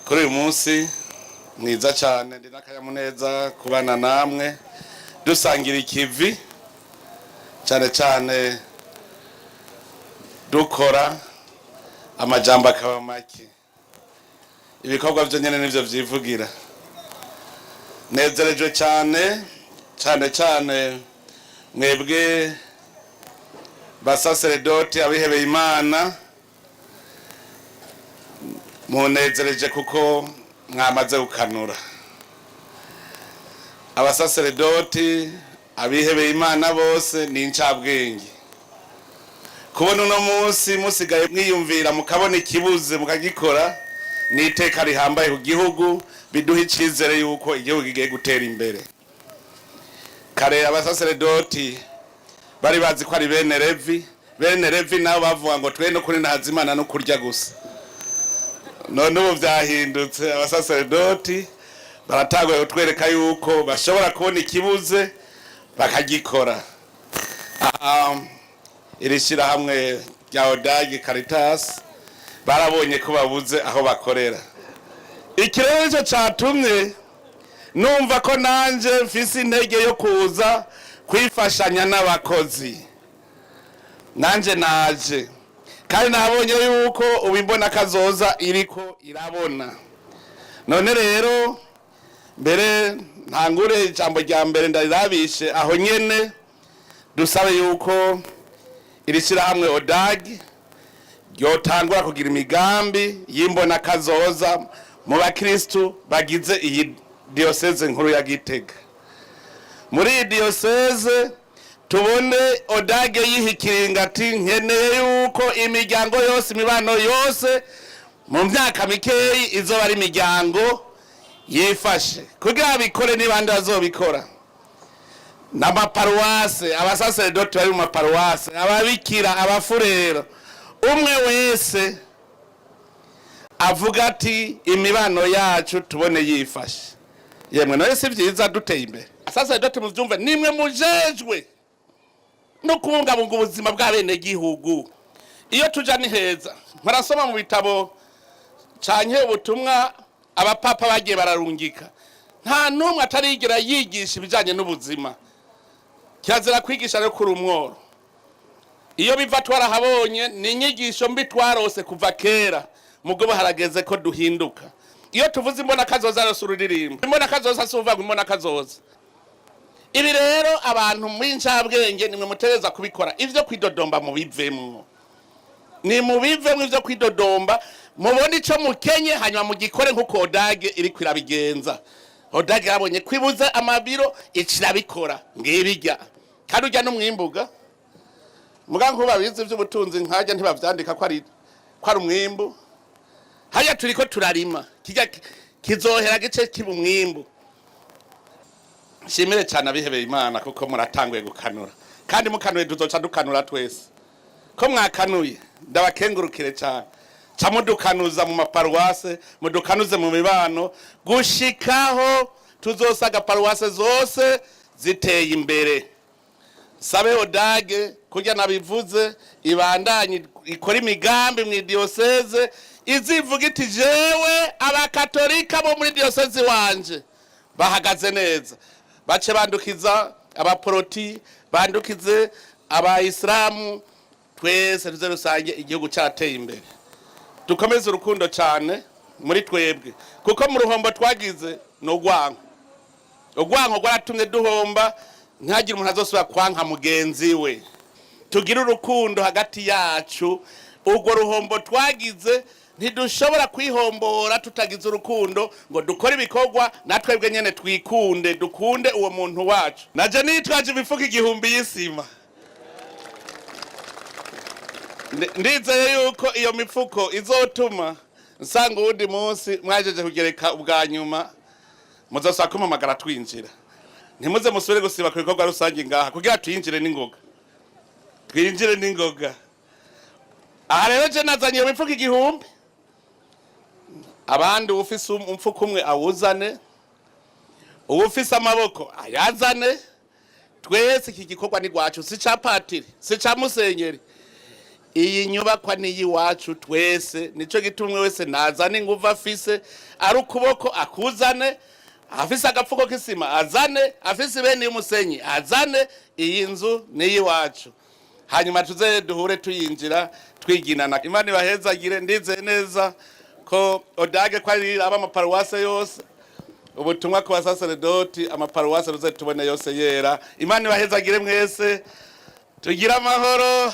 Kuri uyu munsi mwiza cyane ndi n'akanyamuneza kubana namwe dusangira ikivi cyane cyane dukora amajambo akaba make ibikorwa byo nyene nivyo vyivugira. Nezerejwe cyane mwebwe basaseredoti abihebeye Imana, munezereje kuko mwamaze gukanura. Abasaseredoti abihebeye Imana bose ni incabwenge. Kubona uno munsi musigaye mwiyumvira mukabona ikibuze mukagikora ni iteka rihambaye ku gihugu, biduha icizere yuko igihugu gigiye gutera imbere. Kare abasaseredoti bari bazi ko ari bene Levi nabo bavuga ngo twe no kuri ntazimana no kurya gusa. None ubu vyahindutse, abasaseredoti baratagoye kutwereka yuko bashobora kubona ikibuze bakagikora. Irishira hamwe rya Odagi Caritas barabonye ko babuze aho bakorera. Ikirero cyo catumye numva ko nanje mfise intege yo kuza kwifashanya n'abakozi. Nanje naje kandi nabonye yuko ubimbona kazoza iriko irabona. None rero mbere ntangure ijambo rya mbere ndarirabishe aho nyene dusabe yuko irishira hamwe Odagi yotangura kugira imigambi yimbona kazoza mu bakristo bagize iyi diocese nkuru ya Gitega. Muri iyi diocese tubone Odage yihikiringa ati nkeneye yuko imiryango yose imibano yose mu myaka mikeyi izoba ari imiryango yifashe kugira bikore n'ibandi bazobikora. N'amaparuwase abasaseredoti bari mu maparuwase, ababikira, abafurero, umwe wese avuga ati imibano yacu tubone yifashe. Yemwe no yese vyiza duteye imbere. Abasaseredoti muvyumve nimwe mujejwe no kubungabunga ubuzima bw'abene gihugu. Iyo tuja ni heza, murasoma mu bitabo canke ubutumwa abapapa bagiye bararungika, nta numwe atarigira yigisha ibijanye n'ubuzima. Kirazira kwigisha no kuri umworo. Iyo biva twarahabonye ni inyigisho mbi twarose kuva kera, mugobo harageze ko duhinduka. Iyo tuvuze imbona kazoza rosuririmba, imbona kazoza suva imbona kazoza. Ibi rero abantu mw'incabwenge nimwe mutereza kubikora. Ivyo Kwidodomba mubivemwo. Ni mubivemwo ivyo Kwidodomba, mubone ico mukenye hanyuma mugikore nkuko Odage iri kwirabigenza. Odage yabonye kwibuza amabiro icirabikora ngibijya. Kandi ujya no mwimbuga. Muga nkuba bize vy'ubutunzi nkajya ntibavyandika ko ari umwimbu. Haya turiko turarima kijya kizohera gice kibu mwimbu. Shimire cyane abihebeye Imana kuko muratanguye gukanura. Kandi mukanuye duzoca dukanura twese. Ko mwakanuye ndabakengurukire cyane. Camudukanuza mu maparuwase, mudukanuze mu mibano gushikaho tuzosaga paruwase zose ziteye imbere. Sabe Odage kujya nabivuze ibandanye ikora imigambi mu diocese izivuga iti jewe abakatolika bo muri diocese wanje bahagaze neza. Bace bandukiza abaporoti, bandukize abayisilamu, twese tuze rusange igihugu cyateye imbere. Dukomeze urukundo cyane muri twebwe kuko mu ruhombo twagize no gwanko. Ogwanko gwaratumye duhomba ntagira umuntu azosubira kwanka mugenzi we. Tugira urukundo hagati yacu, ubwo ruhombo twagize ntidushobora kwihombora tutagize urukundo ngo dukore ibikorwa natwebwe nyene twikunde, dukunde uwo muntu wacu. Naje nitwaje ibifuka 1000 y'isima. Ndizeye yuko iyo mifuko izotuma nsanga uwundi munsi mwajeje kugereka ubwa nyuma muzosaba kumamagara twinjira. Ntimuze musubire gusiba ku bikorwa rusange ngaha kugira tuyinjire n'ingoga. Twinjire n'ingoga. Aha rero je nazanye iyo mifuko 1000. Abandi ufise umfuko umwe awuzane, ufise amaboko ayazane. Twese iki gikorwa ni gwacu, si ca patiri, si ca musenyeri. iyi nyubakwa niyiwacu twese, nico gitumwe wese nazana inguvu afise, ari ukuboko akuzane, afise agapfuko k'isima azane, afise ibeni y'umusenyi azane, iyi nzu niyiwacu. Hanyuma tuze duhure tuyinjira twiginana. Imana ibahezagire, ndizeye neza ko odage ko ari abamaparuwase yose, ubutumwa ku basaseredoti amaparuwase ruze tubone yose yera. Imana ibahezagire mwese, tugira amahoro.